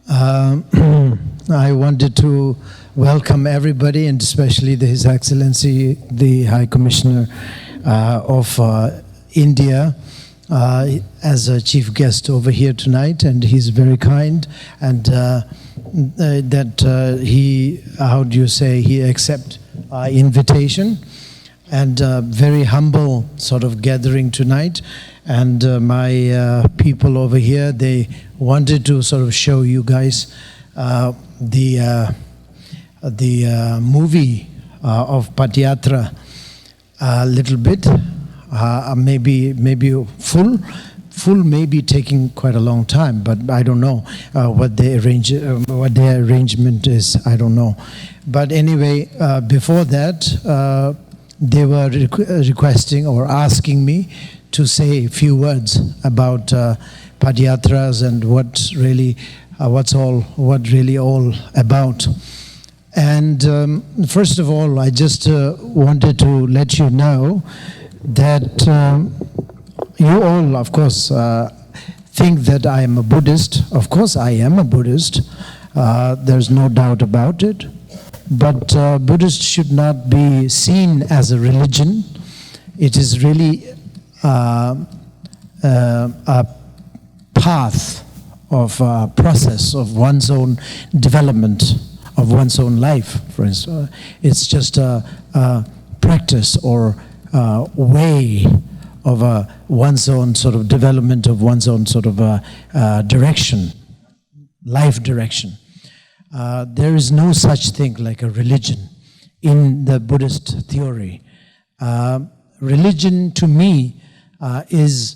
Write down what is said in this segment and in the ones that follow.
I wanted to welcome everybody, and especially His Excellency, the High Commissioner of India, as a chief guest over here tonight, and he's very kind, and that he, how do you say, he accept our invitation, and very humble sort of gathering tonight. And my people over here, they wanted to sort of show you guys the movie of Yatra a little bit, maybe full may be taking quite a long time, but I don't know what the arrangement is. I don't know. But anyway, before that, they were requesting or asking me to say a few words about Padyatras and what really all about. And first of all, I just wanted to let you know that you all, of course, think that I am a Buddhist. Of course, I am a Buddhist. There's no doubt about it. But Buddhist should not be seen as a religion. It is really a path of process of one's own development, of one's own life, for instance. It's just a practice or way of one's own sort of development, of one's own sort of direction, life direction. There is no such thing like a religion in the Buddhist theory. Religion to me is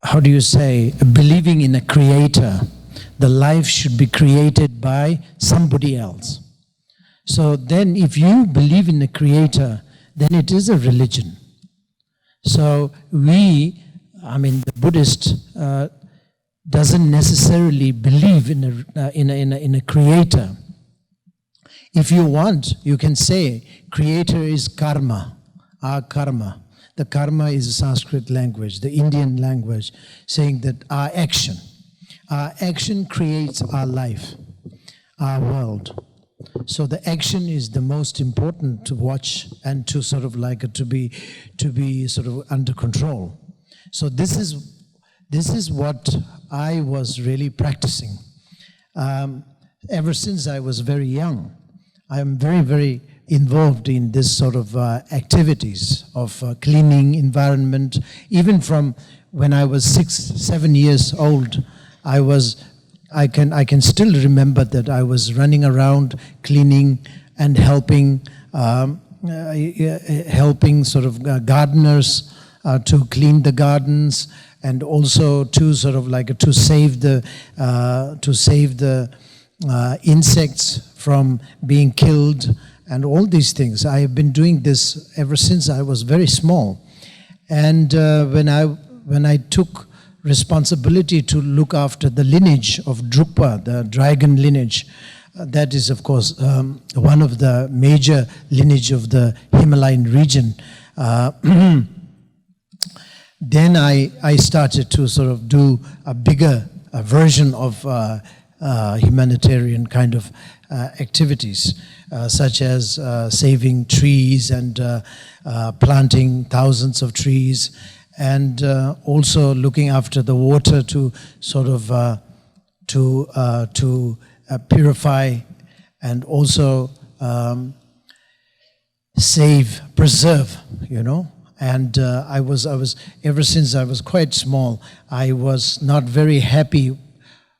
how do you say, believing in a creator. The life should be created by somebody else. So then if you believe in a creator, then it is a religion. So the Buddhist doesn't necessarily believe in a creator. If you want, you can say creator is karma, our karma. The karma is a Sanskrit language, the Indian language, saying that our action creates our life, our world. So the action is the most important to watch and to sort of like to be sort of under control. So this is what I was really practicing ever since I was very young. I am very, very involved in this sort of activities of cleaning environment. Even from when I was 6-7 years old, I can still remember that I was running around cleaning and helping sort of gardeners to clean the gardens, and also to sort of like to save the insects from being killed, and all these things. I have been doing this ever since I was very small. And when I took responsibility to look after the lineage of Drukpa, the dragon lineage, that is of course one of the major lineage of the Himalayan region, then I started to sort of do a bigger version of humanitarian kind of activities, such as saving trees and planting thousands of trees, and also looking after the water to sort of purify, and also preserve, you know. And I was ever since I was quite small, I was not very happy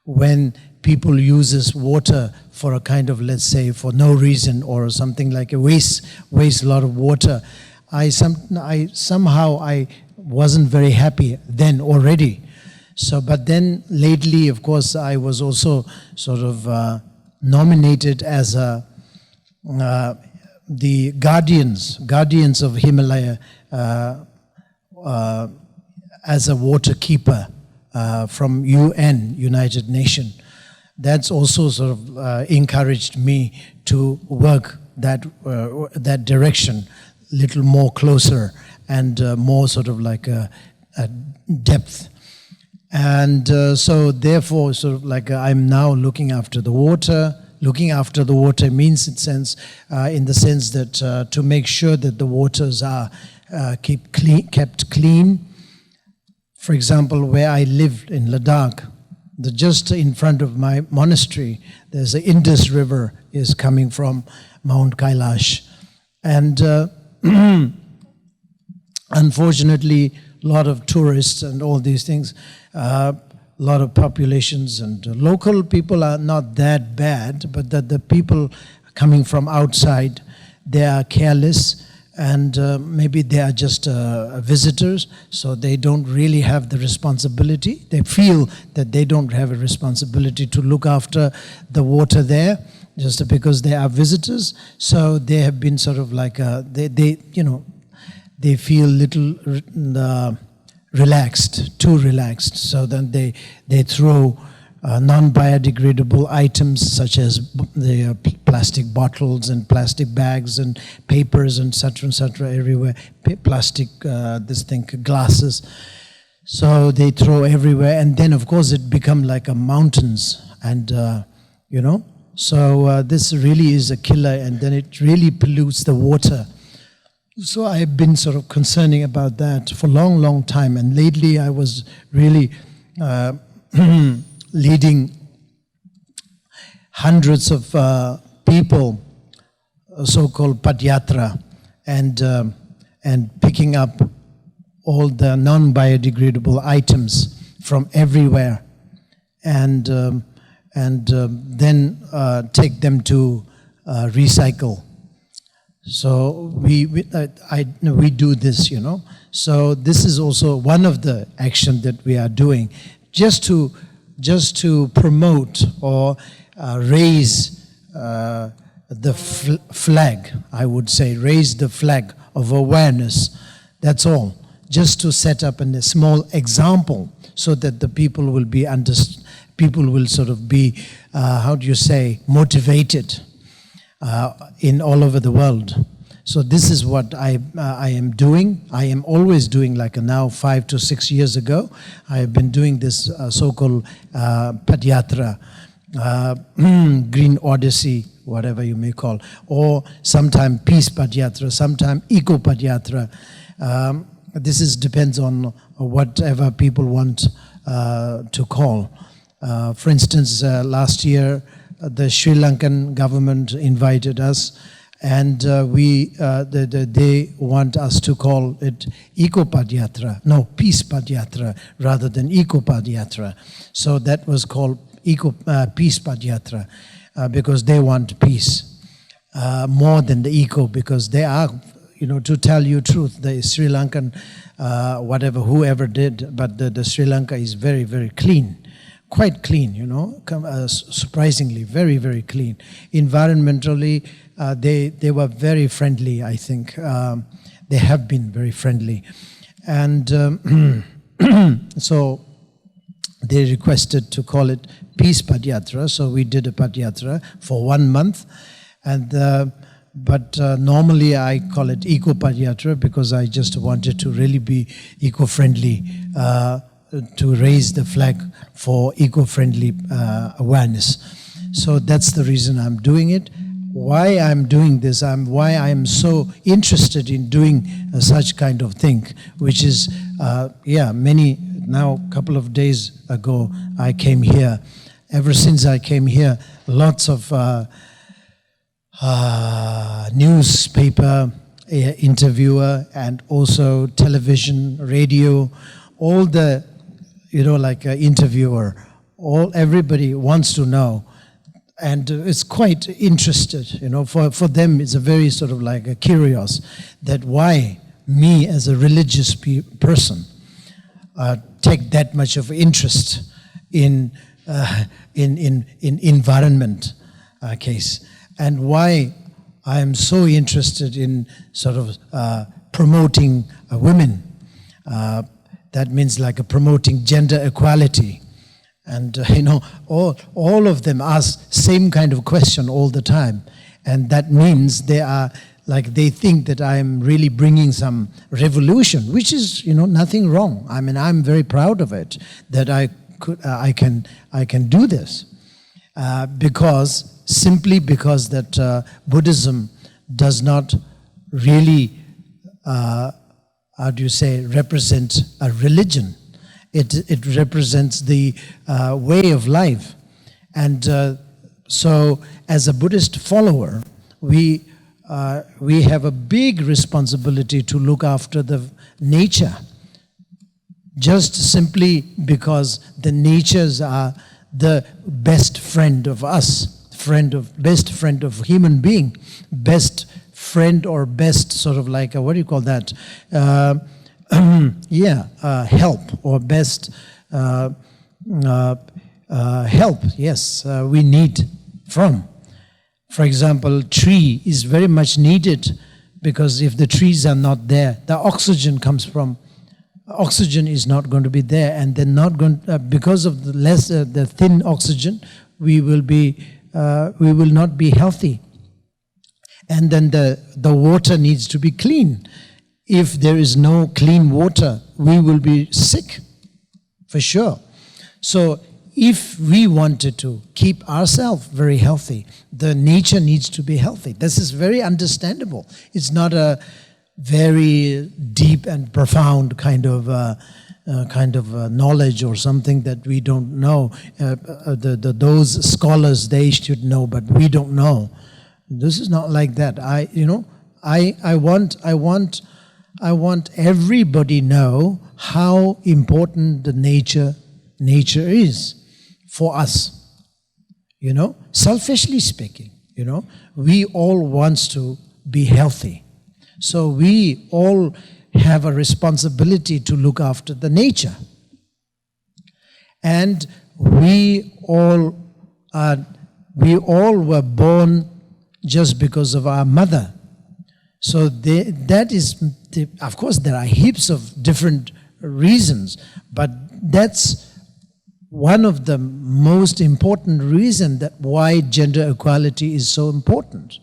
when people uses water for a kind of, let's say, for no reason, or something like a waste a lot of water. I somehow wasn't very happy then already. So, but then lately, of course, I was also sort of nominated as the guardians of Himalaya, as a water keeper from UN, United Nations. That's also sort of encouraged me to work that direction, little more closer and more sort of like a depth. And so therefore, sort of like I'm now looking after the water. Looking after the water means in the sense that to make sure that the waters are kept clean. For example, where I lived in Ladakh, just in front of my monastery, there's the Indus River is coming from Mount Kailash. And unfortunately, a lot of tourists and all these things, a lot of populations and local people are not that bad, but that the people coming from outside, they are careless and maybe they are just visitors, so they don't really have the responsibility. They feel that they don't have a responsibility to look after the water there, just because they are visitors. So they have been sort of like they feel little relaxed, too relaxed. So then they throw non-biodegradable items such as the plastic bottles and plastic bags and papers and et cetera, everywhere. Plastic, glasses. So they throw everywhere, and then of course it become like a mountains, and So this really is a killer, and then it really pollutes the water. So I've been sort of concerning about that for a long, long time, and lately I was really leading hundreds of people, so-called Yatra, and picking up all the non-biodegradable items from everywhere, and then take them to recycle. So we do this, So this is also one of the action that we are doing, just to promote or raise the flag, I would say, raise the flag of awareness. That's all. Just to set up a small example, so that the people will be people will sort of be, motivated in all over the world. So this is what I am doing. I am always doing, like now 5 to 6 years ago, I have been doing this so-called Padyatra, Green Odyssey, whatever you may call, or sometime Peace Padyatra, sometime Eco Padyatra. This depends on whatever people want to call. For instance, last year, the Sri Lankan government invited us, and they want us to call it Eco Padyatra, Peace Padyatra, rather than Eco Padyatra. So that was called Peace Padyatra, because they want peace more than the eco, because they are, to tell you truth, the Sri Lankan, whoever did, but the Sri Lanka is very, very clean. Quite clean, surprisingly, very, very clean. Environmentally, they were very friendly, I think. They have been very friendly. And so they requested to call it Peace Padyatra, so we did a Padyatra for 1 month. And but normally I call it Eco Padyatra, because I just wanted to really be eco-friendly, to raise the flag for eco-friendly awareness. So that's the reason I'm doing it. Why I'm doing this, why I'm so interested in doing such kind of thing, which is, now a couple of days ago I came here. Ever since I came here, lots of newspaper interviewer, and also television, radio, all the interviewer, everybody wants to know, and it's quite interested, for them it's a very sort of like a curious, that why me as a religious person take that much of interest in environment case, and why I am so interested in sort of promoting women. That means like promoting gender equality. And all of them ask same kind of question all the time. And that means they are like they think that I am really bringing some revolution, which is, nothing wrong. I mean, I'm very proud of it, that I can do this. Simply because that Buddhism does not really, represent a religion. It represents the way of life. And so as a Buddhist follower, we have a big responsibility to look after the nature, just simply because the natures are the best friend of us, best friend of human being, best friend or best sort of like, what do you call that? Help or best help, yes, we need from. For example, tree is very much needed, because if the trees are not there, the oxygen oxygen is not going to be there, and they're not going because of the thin oxygen, we will not be healthy. And then the water needs to be clean. If there is no clean water, we will be sick, for sure. So if we wanted to keep ourselves very healthy, the nature needs to be healthy. This is very understandable. It's not a very deep and profound kind of knowledge or something that we don't know. Those scholars, they should know, but we don't know. This is not like that. I want everybody know how important the nature is for us. Selfishly speaking, we all want to be healthy. So we all have a responsibility to look after the nature. And we all were born just because of our mother. So of course there are heaps of different reasons, but that's one of the most important reasons that why gender equality is so important.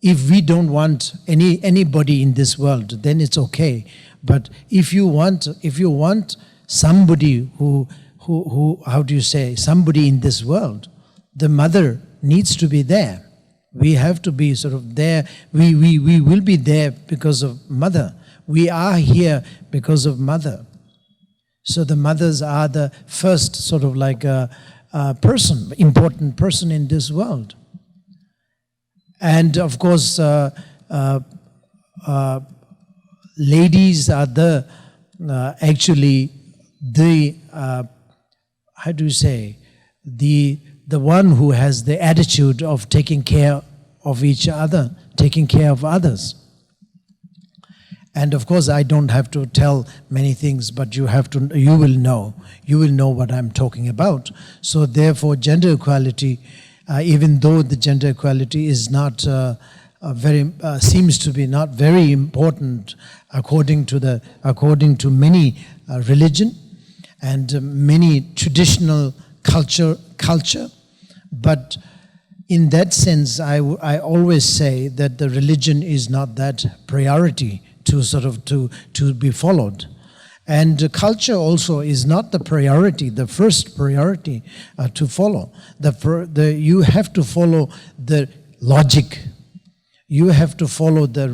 If we don't want anybody in this world, then it's okay. But if you want somebody who somebody in this world, the mother needs to be there. We have to be sort of there. We will be there because of mother. We are here because of mother. So the mothers are the first sort of like important person in this world. And of course, ladies are the the one who has the attitude of taking care of each other, taking care of others. And of course, I don't have to tell many things, but you will know what I'm talking about. So therefore, gender equality, even though the gender equality is not seems to be not very important according to many religion and many traditional culture, but in that sense, I always say that the religion is not that priority to be followed. And culture also is not the priority, the first priority to follow. You have to follow the logic. You have to follow the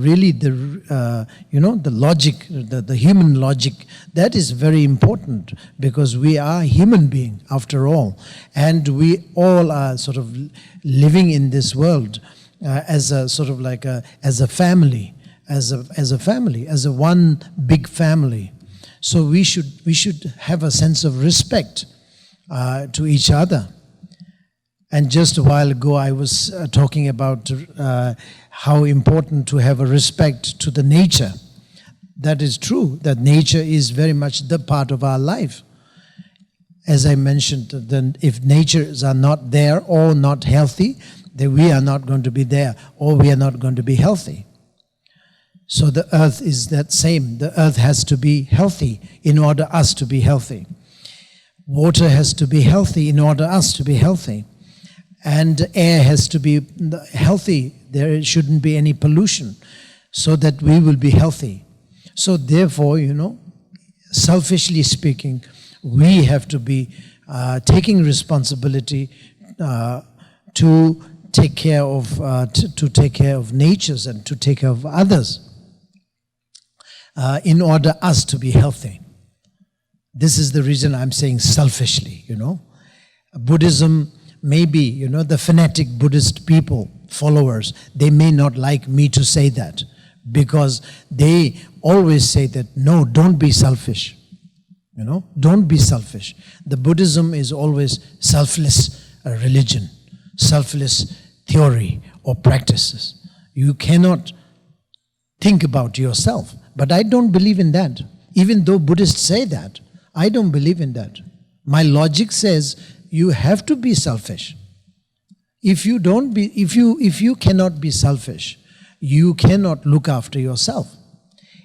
logic, the human logic. That is very important because we are human beings after all, and we all are sort of living in this world as a sort of like as a family, as a one big family. So we should have a sense of respect to each other. And just a while ago, I was talking about how important to have a respect to the nature. That is true, that nature is very much the part of our life. As I mentioned, then if natures are not there or not healthy, then we are not going to be there or we are not going to be healthy. So the earth is that same. The earth has to be healthy in order us to be healthy. Water has to be healthy in order us to be healthy. And air has to be healthy there shouldn't be any pollution, so that we will be healthy. So therefore, selfishly speaking, we have to be taking responsibility to take care of natures and to take care of others in order us to be healthy. This is the reason I'm saying selfishly, Buddhism, maybe, the fanatic Buddhist people, followers, they may not like me to say that, because they always say that, no, don't be selfish. Don't be selfish. The Buddhism is always selfless religion, selfless theory or practices. You cannot think about yourself. But I don't believe in that. Even though Buddhists say that, I don't believe in that. My logic says you have to be selfish. If you cannot be selfish, you cannot look after yourself.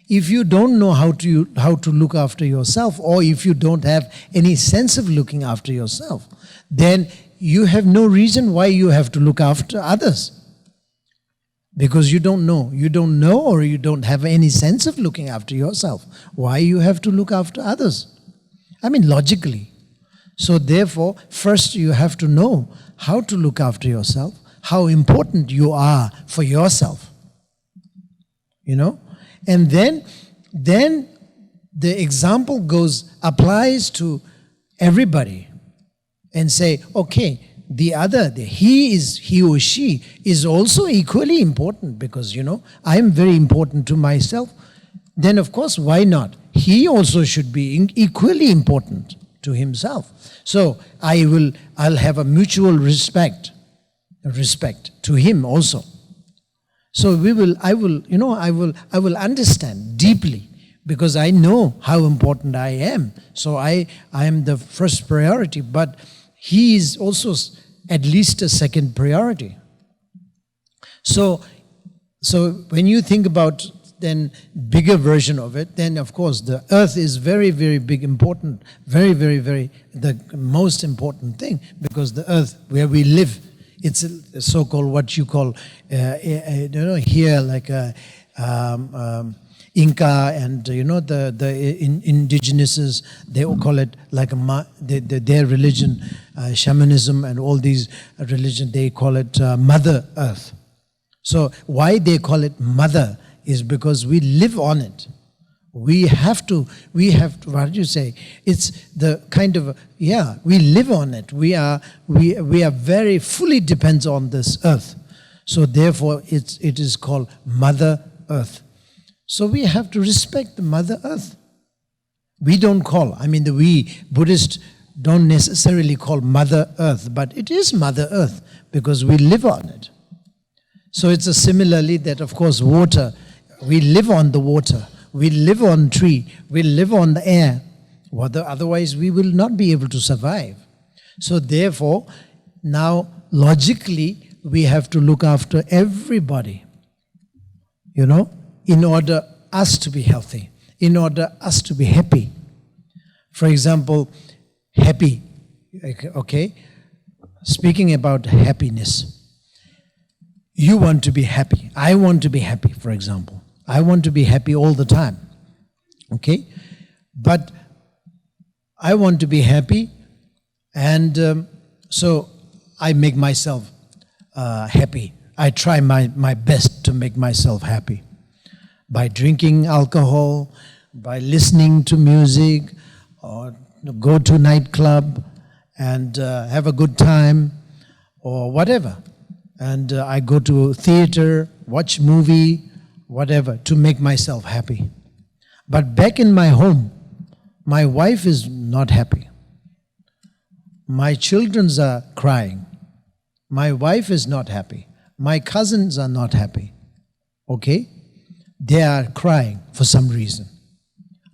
If you don't know how to look after yourself, or if you don't have any sense of looking after yourself, then you have no reason why you have to look after others. Because you don't know, or you don't have any sense of looking after yourself. Why you have to look after others? Logically. So therefore, first you have to know how to look after yourself, how important you are for yourself. And then the example applies to everybody, and say, okay, the other, he or she is also equally important, because, I am very important to myself. Then of course, why not? He also should be equally important to himself. So I'll have a mutual respect to him also. So I will understand deeply, because I know how important I am. So I am the first priority, but he is also at least a second priority. So when you think about then bigger version of it, then of course the earth is very, very big, important, very, very, very the most important thing, because the earth where we live, it's a so-called what you call here like Inca and the indigenous, they all call it like their religion, shamanism and all these religion, they call it Mother Earth. So why they call it Mother is because we live on it. We have to, what do you say? It's the kind of, we live on it. We are very fully depends on this earth. So therefore it is called Mother Earth. So we have to respect the Mother Earth. We don't call, we Buddhists don't necessarily call Mother Earth, but it is Mother Earth because we live on it. So it's similarly that of course water, we live on the water, we live on tree, we live on the air. Otherwise we will not be able to survive. So therefore, now logically we have to look after everybody, in order us to be healthy, in order us to be happy. For example, happy, okay? Speaking about happiness, you want to be happy. I want to be happy, for example. I want to be happy all the time, okay? But I want to be happy, and so I make myself happy. I try my best to make myself happy. By drinking alcohol, by listening to music, or go to nightclub and have a good time, or whatever. And I go to theater, watch movie, whatever, to make myself happy. But back in my home, my wife is not happy. My children are crying. My wife is not happy. My cousins are not happy. Okay? They are crying for some reason.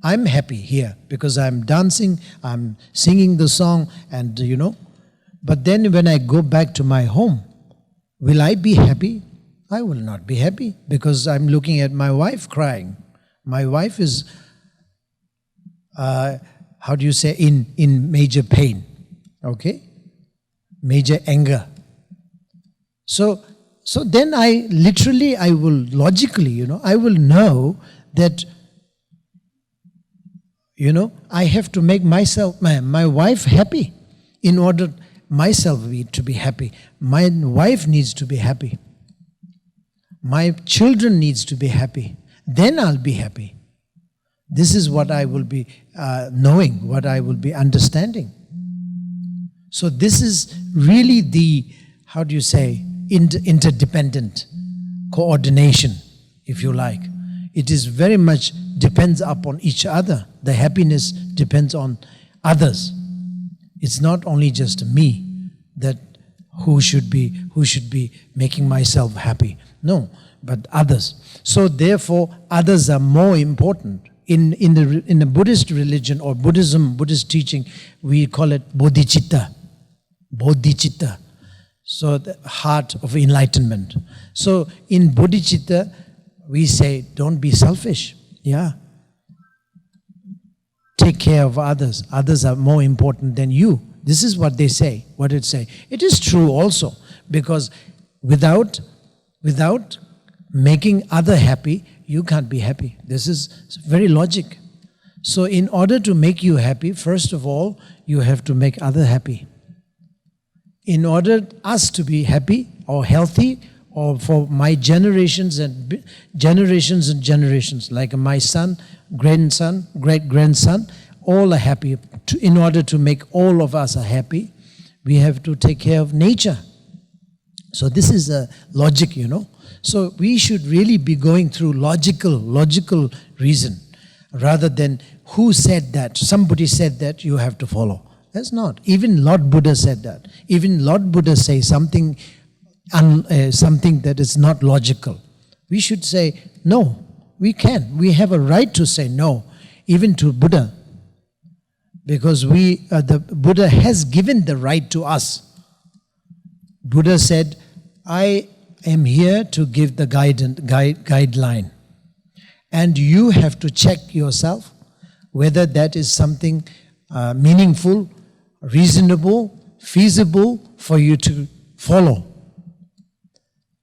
I'm happy here because I'm dancing, I'm singing the song, and But then when I go back to my home, will I be happy? I will not be happy because I'm looking at my wife crying. My wife is, in major pain, okay? Major anger. So So then I will logically, I will know that, I have to make myself, my wife happy in order myself to be happy. My wife needs to be happy. My children needs to be happy. Then I'll be happy. This is what I will be knowing, what I will be understanding. So this is really the, interdependent coordination, if you like. It is very much depends upon each other. The happiness depends on others. It's not only just me that who should be making myself happy. No, but others. So therefore, others are more important. In the Buddhist religion or Buddhism, Buddhist teaching, we call it bodhicitta. Bodhicitta. So the heart of enlightenment. So in bodhicitta, we say, don't be selfish. Yeah. Take care of others. Others are more important than you. This is what they say, what it say. It is true also, because without making other happy, you can't be happy. This is very logic. So in order to make you happy, first of all, you have to make other happy. In order us to be happy or healthy, or for my generations and generations, like my son, grandson, great-grandson, all are happy. In order to make all of us are happy, we have to take care of nature. So this is a logic, So we should really be going through logical reason, rather than who said that. Somebody said that, you have to follow. That's not. Even Lord Buddha said that. Even Lord Buddha says something that is not logical. We should say, no, we can. We have a right to say no, even to Buddha. Because the Buddha has given the right to us. Buddha said, I am here to give the guideline. And you have to check yourself whether that is something meaningful, reasonable, feasible for you to follow.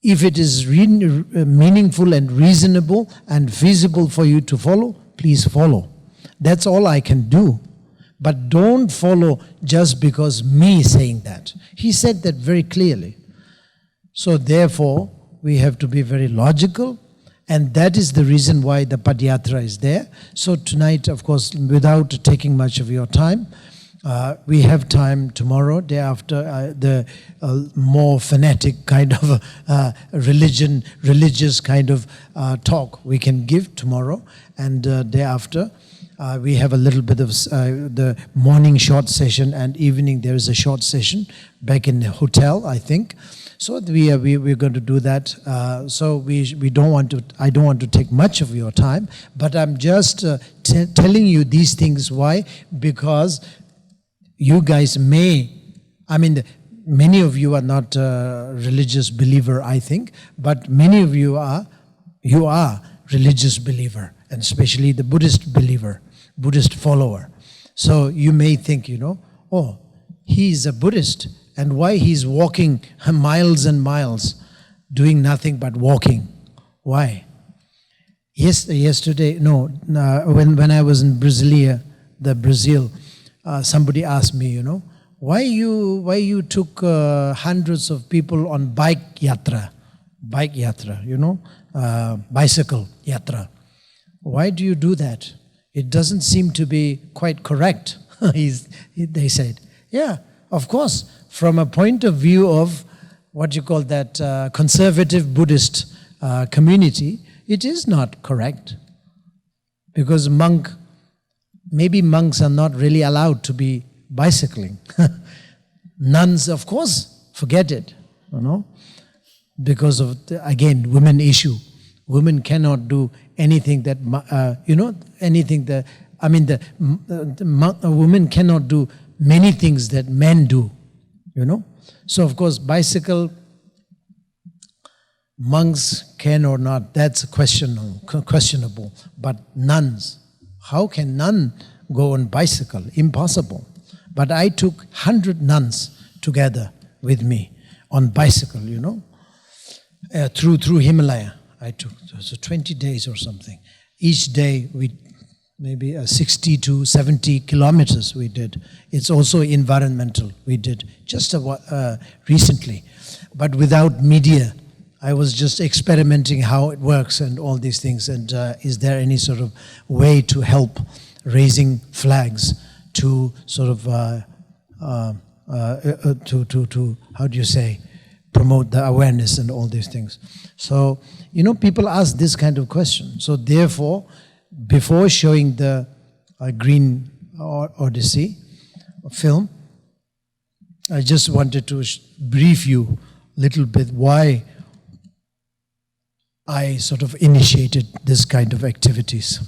If it is meaningful and reasonable and feasible for you to follow, please follow. That's all I can do. But don't follow just because me saying that. He said that very clearly. So therefore, we have to be very logical, and that is the reason why the Padayatra is there. So tonight, of course, without taking much of your time, we have time tomorrow, day after, the more fanatic kind of religious kind of talk we can give tomorrow, and day after we have a little bit of the morning short session, and evening there is a short session back in the hotel, I think. So we're going to do that. So we don't want to. I don't want to take much of your time, but I'm just telling you these things. Why? Because you guys many of you are not a religious believer, I think, but many of you are religious believer, and especially the Buddhist believer, Buddhist follower. So you may think, oh, he's a Buddhist, and why he's walking miles and miles, doing nothing but walking? Why? Yesterday, when I was in Brazil, somebody asked me, why you took hundreds of people on bike yatra, bicycle yatra. Why do you do that? It doesn't seem to be quite correct. They said, yeah, of course, from a point of view of what you call that conservative Buddhist community, it is not correct. Because maybe monks are not really allowed to be bicycling. Nuns, of course, forget it, because of, again, women issue. Women cannot do anything that, women cannot do many things that men do, So, of course, bicycle, monks can or not, that's questionable. But nuns, how can nun go on bicycle? Impossible. But I took 100 nuns together with me on bicycle, through Himalaya. I took so 20 days or something. Each day we maybe 60 to 70 kilometers we did. It's also environmental. We did just recently, but without media. I was just experimenting how it works and all these things. And is there any sort of way to help raising flags to sort of to how do you say, promote the awareness and all these things. So, people ask this kind of question. So therefore, before showing the Green Odyssey film, I just wanted to brief you a little bit why I sort of initiated this kind of activities.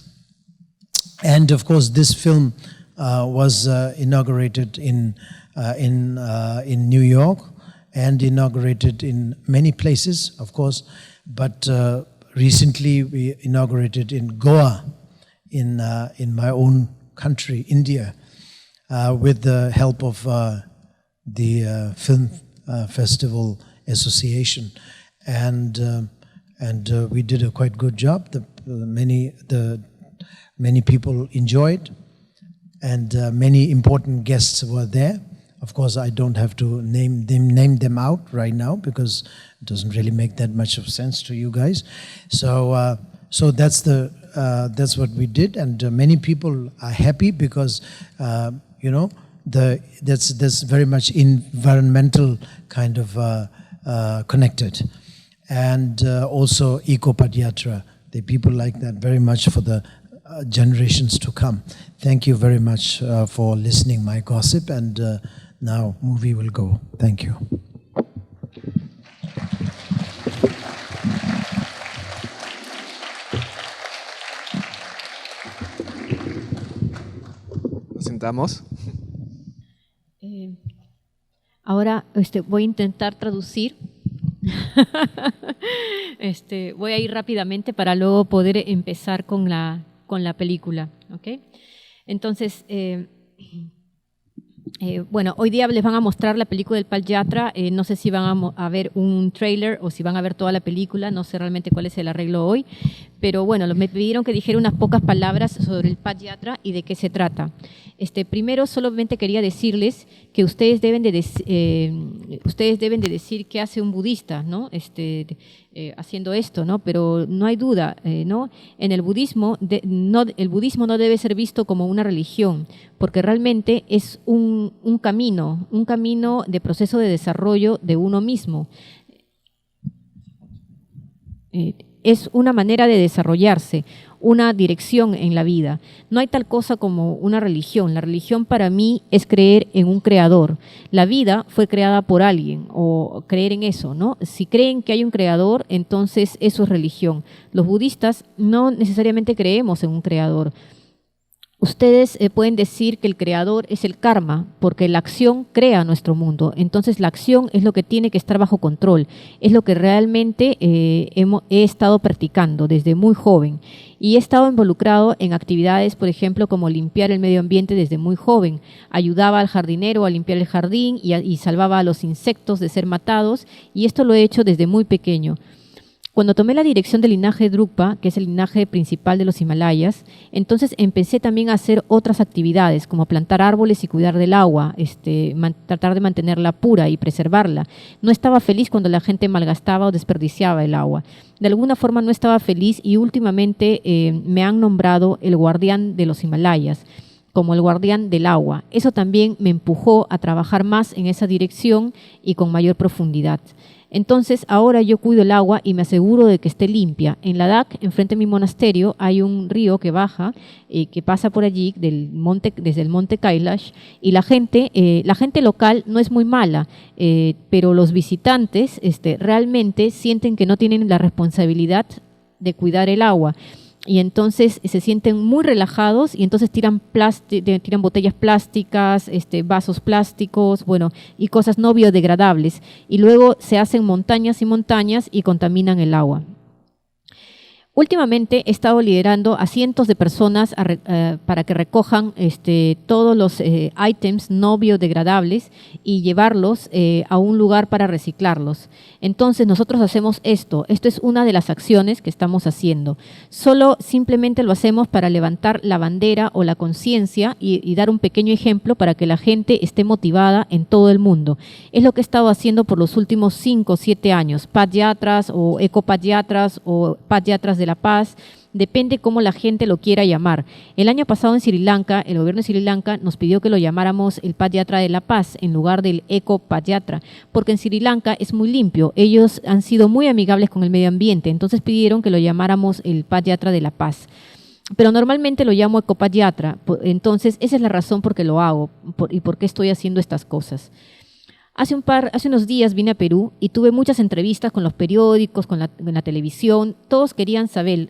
And of course, this film was inaugurated in New York and inaugurated in many places, of course. But recently, we inaugurated in Goa, in my own country, India, with the help of the Film Festival Association, and we did a quite good job. Many people enjoyed, and many important guests were there. Of course, I don't have to name them out right now because it doesn't really make that much of sense to you guys. So that's what we did, and many people are happy because that's very much environmental kind of connected, and also Eco-Pad Yatra. The people like that very much for the generations to come. Thank you very much for listening my gossip, and now movie will go. Thank you. Nos sentamos. Ahora voy a intentar traducir. Voy a ir rápidamente para luego poder empezar con la película. ¿Okay? Entonces, bueno, hoy día les van a mostrar la película del Pad Yatra. No sé si van a ver un trailer o si van a ver toda la película. No sé realmente cuál es el arreglo hoy. Pero bueno, me pidieron que dijera unas pocas palabras sobre el Pad Yatra y de qué se trata. Primero, solamente quería decirles que ustedes deben de decir qué hace un budista, ¿no? Haciendo esto, ¿no? Pero no hay duda, ¿no? En el budismo, el budismo no debe ser visto como una religión, porque realmente es un camino de proceso de desarrollo de uno mismo. Es una manera de desarrollarse, una dirección en la vida. No hay tal cosa como una religión. La religión para mí es creer en un creador. La vida fue creada por alguien, o creer en eso, ¿no? Si creen que hay un creador, entonces eso es religión. Los budistas no necesariamente creemos en un creador. Ustedes pueden decir que el creador es el karma, porque la acción crea nuestro mundo. Entonces la acción es lo que tiene que estar bajo control. Es lo que realmente he estado practicando desde muy joven. Y he estado involucrado en actividades, por ejemplo, como limpiar el medio ambiente desde muy joven. Ayudaba al jardinero a limpiar el jardín y salvaba a los insectos de ser matados. Y esto lo he hecho desde muy pequeño. Cuando tomé la dirección del linaje Drukpa, que es el linaje principal de los Himalayas, entonces empecé también a hacer otras actividades, como plantar árboles y cuidar del agua, tratar de mantenerla pura y preservarla. No estaba feliz cuando la gente malgastaba o desperdiciaba el agua. De alguna forma no estaba feliz y últimamente me han nombrado el guardián de los Himalayas, como el guardián del agua. Eso también me empujó a trabajar más en esa dirección y con mayor profundidad. Entonces, ahora yo cuido el agua y me aseguro de que esté limpia. En Ladakh, enfrente de mi monasterio, hay un río que baja, que pasa por allí desde el monte Kailash, y la gente local no es muy mala, pero los visitantes realmente sienten que no tienen la responsabilidad de cuidar el agua. Y entonces se sienten muy relajados y entonces tiran botellas plásticas, vasos plásticos, bueno, y cosas no biodegradables. Y luego se hacen montañas y montañas y contaminan el agua. Últimamente he estado liderando a cientos de personas para que recojan todos los ítems no biodegradables y llevarlos a un lugar para reciclarlos. Entonces nosotros hacemos esto es una de las acciones que estamos haciendo. Simplemente lo hacemos para levantar la bandera o la conciencia y dar un pequeño ejemplo para que la gente esté motivada en todo el mundo. Es lo que he estado haciendo por los últimos 5 o 7 años, Yatras o Yatras o Yatras de la Paz, depende cómo la gente lo quiera llamar. El año pasado en Sri Lanka, el gobierno de Sri Lanka nos pidió que lo llamáramos el Yatra de la Paz en lugar del Yatra, porque en Sri Lanka es muy limpio, ellos han sido muy amigables con el medio ambiente, entonces pidieron que lo llamáramos el Yatra de la Paz. Pero normalmente lo llamo Yatra, entonces esa es la razón por qué lo hago y por qué estoy haciendo estas cosas. Hace unos días vine a Perú y tuve muchas entrevistas con los periódicos, con la televisión. Todos querían saber,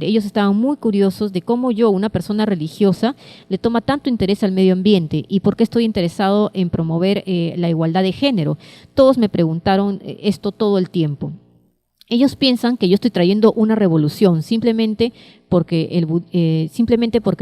ellos estaban muy curiosos de cómo yo, una persona religiosa, le toma tanto interés al medio ambiente y por qué estoy interesado en promover la igualdad de género. Todos me preguntaron esto todo el tiempo. Ellos piensan que yo estoy trayendo una revolución simplemente porque el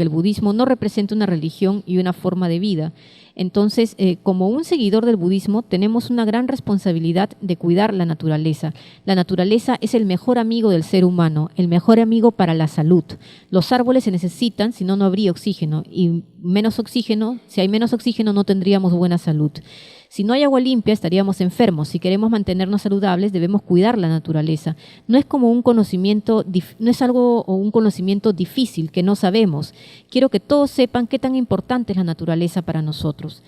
budismo no representa una religión y una forma de vida. Entonces, como un seguidor del budismo, tenemos una gran responsabilidad de cuidar la naturaleza. La naturaleza es el mejor amigo del ser humano, el mejor amigo para la salud. Los árboles se necesitan, si no, no habría oxígeno. Y si hay menos oxígeno, no tendríamos buena salud. Si no hay agua limpia, estaríamos enfermos. Si queremos mantenernos saludables, debemos cuidar la naturaleza. No es como un conocimiento difícil que no sabemos. Quiero que todos sepan qué tan importante es la naturaleza para nosotros.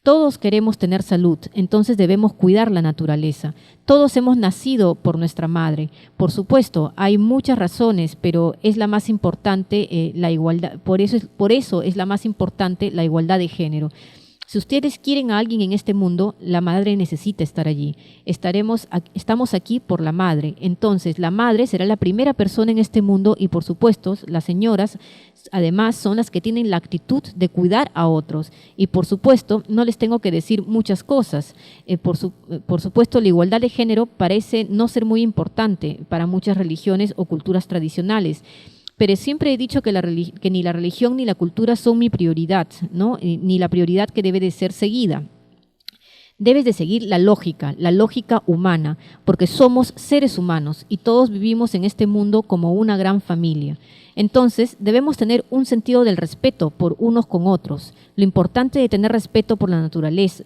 Todos queremos tener salud, entonces debemos cuidar la naturaleza. Todos hemos nacido por nuestra madre. Por supuesto, hay muchas razones, pero es la más importante la igualdad. Por eso es la más importante la igualdad de género. Si ustedes quieren a alguien en este mundo, la madre necesita estar allí. Estamos aquí por la madre. Entonces, la madre será la primera persona en este mundo y, por supuesto, las señoras, además, son las que tienen la actitud de cuidar a otros. Y, por supuesto, no les tengo que decir muchas cosas. Por supuesto, la igualdad de género parece no ser muy importante para muchas religiones o culturas tradicionales. Pero siempre he dicho que ni la religión ni la cultura son mi prioridad, ¿no? Ni la prioridad que debe de ser seguida. Debes de seguir la lógica humana, porque somos seres humanos y todos vivimos en este mundo como una gran familia. Entonces, debemos tener un sentido del respeto por unos con otros. Lo importante es tener respeto por la naturaleza.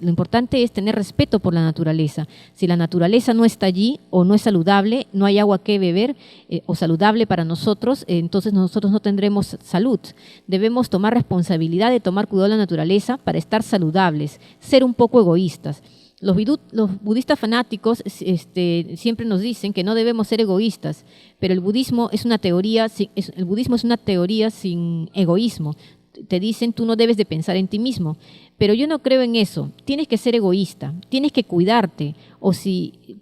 Si la naturaleza no está allí o no es saludable, no hay agua que beber o saludable para nosotros, entonces nosotros no tendremos salud. Debemos tomar responsabilidad de tomar cuidado de la naturaleza para estar saludables, ser un poco egoístas. Los budistas fanáticos siempre nos dicen que no debemos ser egoístas, pero el budismo es una teoría sin egoísmo. Te dicen tú no debes de pensar en ti mismo, pero yo no creo en eso. Tienes que ser egoísta, tienes que cuidarte,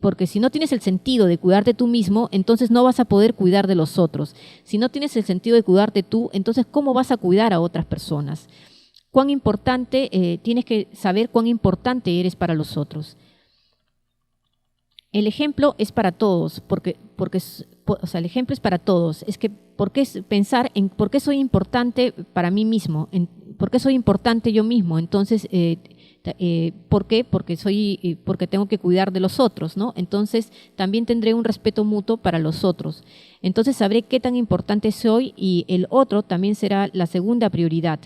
porque si no tienes el sentido de cuidarte tú mismo, entonces no vas a poder cuidar de los otros. Si no tienes el sentido de cuidarte tú, entonces ¿cómo vas a cuidar a otras personas? Tienes que saber cuán importante eres para los otros. El ejemplo es para todos, el ejemplo es para todos. Es que pensar en por qué soy importante para mí mismo, por qué soy importante yo mismo. Entonces, ¿por qué? Porque tengo que cuidar de los otros, ¿no? Entonces, también tendré un respeto mutuo para los otros. Entonces, sabré qué tan importante soy y el otro también será la segunda prioridad.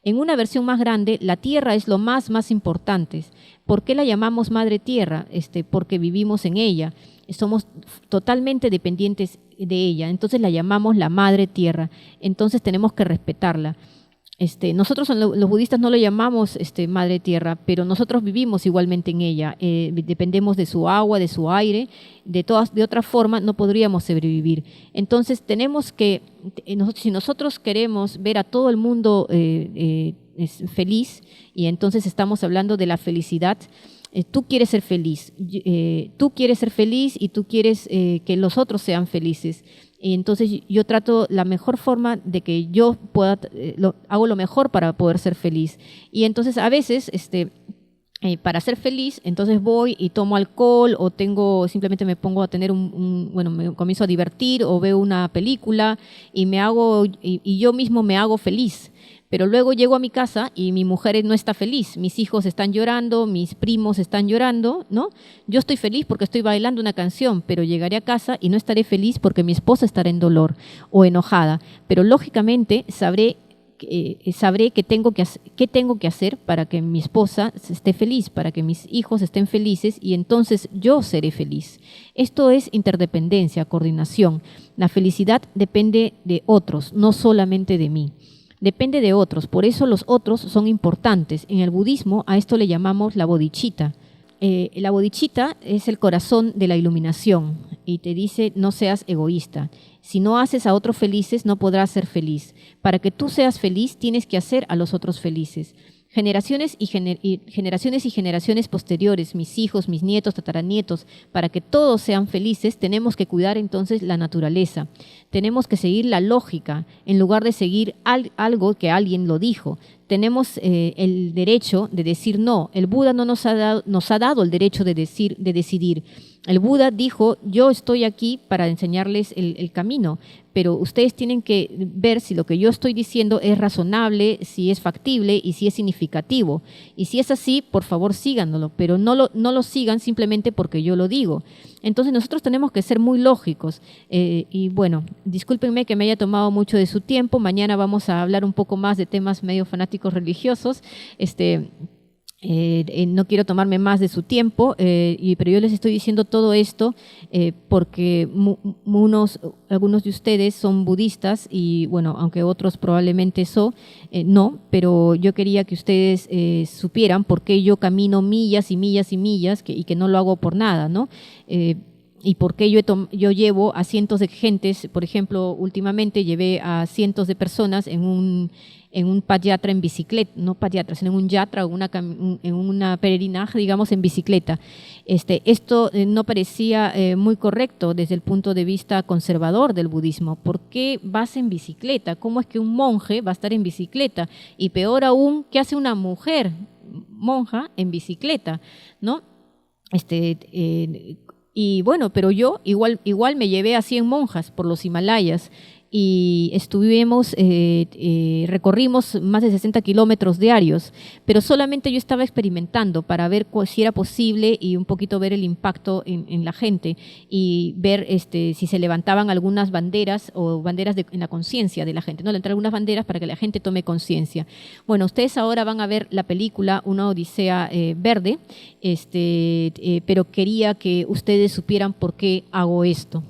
En una versión más grande, la tierra es lo más importante. ¿Por qué la llamamos Madre Tierra? Porque vivimos en ella, somos totalmente dependientes de ella, entonces la llamamos la Madre Tierra, entonces tenemos que respetarla. Nosotros los budistas no lo llamamos Madre Tierra, pero nosotros vivimos igualmente en ella, dependemos de su agua, de su aire, de otra forma no podríamos sobrevivir. Entonces si nosotros queremos ver a todo el mundo feliz, y entonces estamos hablando de la felicidad, tú quieres ser feliz y tú quieres que los otros sean felices. Y entonces yo trato la mejor forma de que yo hago lo mejor para poder ser feliz. Y entonces a veces para ser feliz, entonces voy y tomo alcohol o simplemente me pongo a tener me comienzo a divertir o veo una película y yo mismo me hago feliz. Pero luego llego a mi casa y mi mujer no está feliz, mis hijos están llorando, mis primos están llorando, ¿no? Yo estoy feliz porque estoy bailando una canción, pero llegaré a casa y no estaré feliz porque mi esposa estará en dolor o enojada. Pero lógicamente sabré qué tengo que hacer para que mi esposa esté feliz, para que mis hijos estén felices y entonces yo seré feliz. Esto es interdependencia, coordinación. La felicidad depende de otros, no solamente de mí. Depende de otros, por eso los otros son importantes. En el budismo a esto le llamamos la bodhicitta. La bodhicitta es el corazón de la iluminación y te dice no seas egoísta. Si no haces a otros felices, no podrás ser feliz. Para que tú seas feliz, tienes que hacer a los otros felices. Generaciones y generaciones posteriores, mis hijos, mis nietos, tataranietos, para que todos sean felices, tenemos que cuidar entonces la naturaleza. Tenemos que seguir la lógica en lugar de seguir algo que alguien lo dijo. Tenemos el derecho de decir no. El Buda no nos ha dado el derecho de decidir. El Buda dijo, yo estoy aquí para enseñarles el camino, pero ustedes tienen que ver si lo que yo estoy diciendo es razonable, si es factible y si es significativo. Y si es así, por favor síganlo, pero no lo sigan simplemente porque yo lo digo. Entonces nosotros tenemos que ser muy lógicos. Y bueno, discúlpenme que me haya tomado mucho de su tiempo. Mañana vamos a hablar un poco más de temas medio fanáticos religiosos. No quiero tomarme más de su tiempo, pero yo les estoy diciendo todo esto porque algunos de ustedes son budistas y bueno, aunque otros probablemente no, pero yo quería que ustedes supieran por qué yo camino millas y millas y millas y que no lo hago por nada, ¿no? Y por qué yo llevo a cientos de gentes, por ejemplo, últimamente llevé a cientos de personas en un yatra en bicicleta, no yatra, sino en un yatra o en una peregrinaje, digamos, en bicicleta. Esto no parecía muy correcto desde el punto de vista conservador del budismo. ¿Por qué vas en bicicleta? ¿Cómo es que un monje va a estar en bicicleta? Y peor aún, ¿qué hace una mujer monja en bicicleta? ¿No? Y bueno, pero yo igual me llevé a 100 monjas por los Himalayas y recorrimos más de 60 kilómetros diarios, pero solamente yo estaba experimentando para ver si era posible y un poquito ver el impacto en la gente y ver si se levantaban algunas banderas o banderas en la conciencia de la gente, ¿no? Levantar algunas banderas para que la gente tome conciencia. Bueno, ustedes ahora van a ver la película Una Odisea Verde, pero quería que ustedes supieran por qué hago esto.